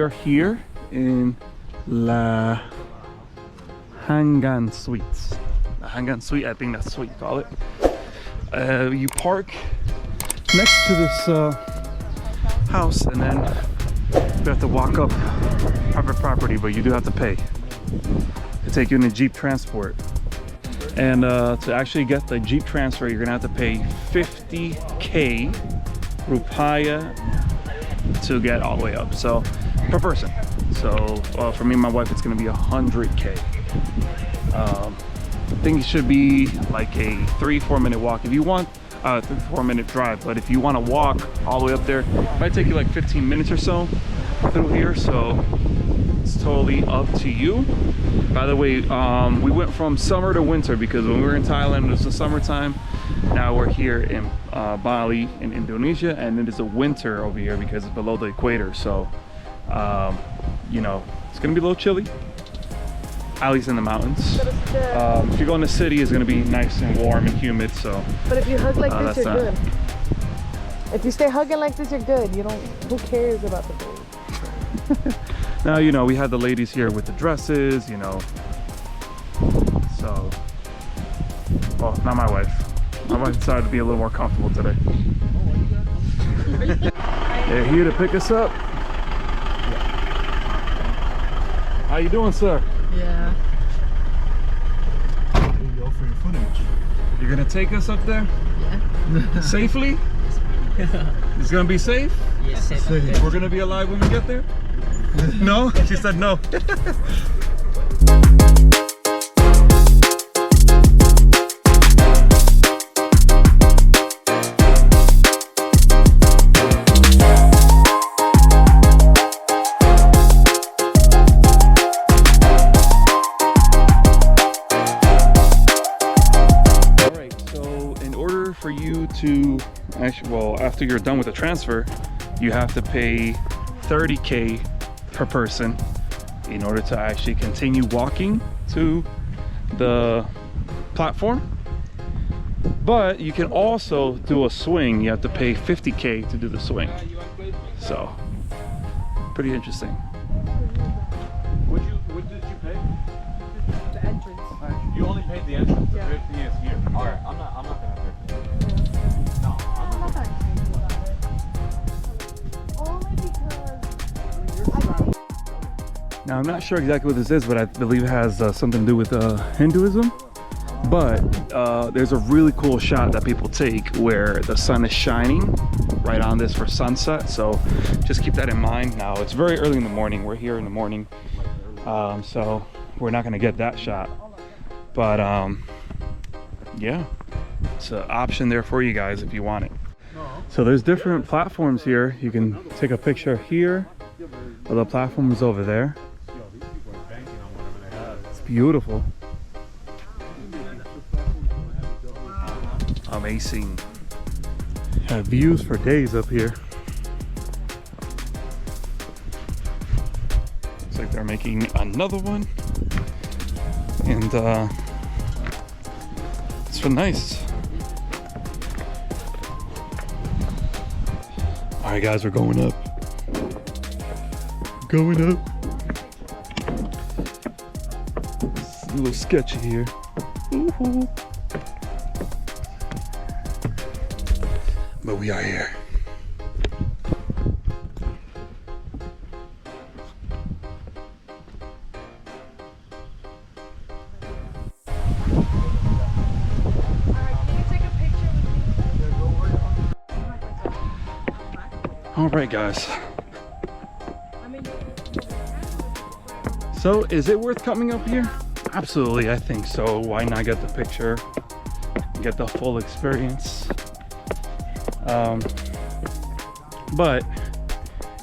are here in Lahangan Suites. Lahangan Suite, I think that's what you call it. You park next to this house, and then you have to walk up private property, but you do have to pay to take you in a Jeep transport. And to actually get the Jeep transfer, you're gonna have to pay 50k rupiah to get all the way up, so per person. So for me and my wife, it's gonna be 100k. I think it should be like a 3-4 minute walk if you want, 3-4 minute drive, but if you want to walk all the way up there, it might take you like 15 minutes or so through here, so it's totally up to you. By the way, we went from summer to winter because when we were in Thailand it was the summertime. Now we're here in Bali in Indonesia, and it is a winter over here because it's below the equator, so you know, it's gonna be a little chilly, at least in the mountains. If you go in the city, it's gonna be nice and warm and humid. So but if you hug like this, you're good. If you stay hugging like this, you're good. You don't, who cares about the food? Now, you know, we had the ladies here with the dresses, you know, so, well, not my wife. My wife decided to be a little more comfortable today. They're here to pick us up. How you doing, sir? Yeah. There you go for your footage. You're gonna take us up there? Yeah. Safely? It's gonna be safe? Yeah, safe. We're gonna be alive when we get there? No? She said no. For you to actually, well, after you're done with the transfer, you have to pay 30k per person in order to actually continue walking to the platform. But you can also do a swing. You have to pay 50k to do the swing, so pretty interesting. What did you pay? The entrance. You only paid the entrance. Yeah. The 50 is here. All right, I'm not gonna pay. No, I'm not that crazy about it. Only because Now, I'm not sure exactly what this is, but I believe it has something to do with Hinduism. But there's a really cool shot that people take where the sun is shining right on this for sunset. So just keep that in mind. Now, it's very early in the morning. We're here in the morning. So we're not going to get that shot. But yeah, it's an option there for you guys if you want it. So there's different platforms here. You can take a picture here. Well, the platform is over there. It's beautiful. Amazing. Have views for days up here. Looks like they're making another one. And it's so nice. All right, guys, we're going up. Going up. It's a little sketchy here. Ooh. But we are here. All right, guys. So, is it worth coming up here? Absolutely, I think so. Why not get the picture, get the full experience? But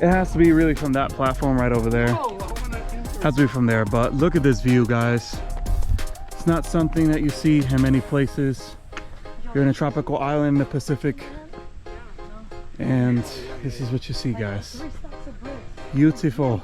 it has to be really from that platform right over there. Has to be from there. But look at this view, guys. It's not something that you see in many places. You're in a tropical island in the Pacific, and this is what you see, guys. Beautiful.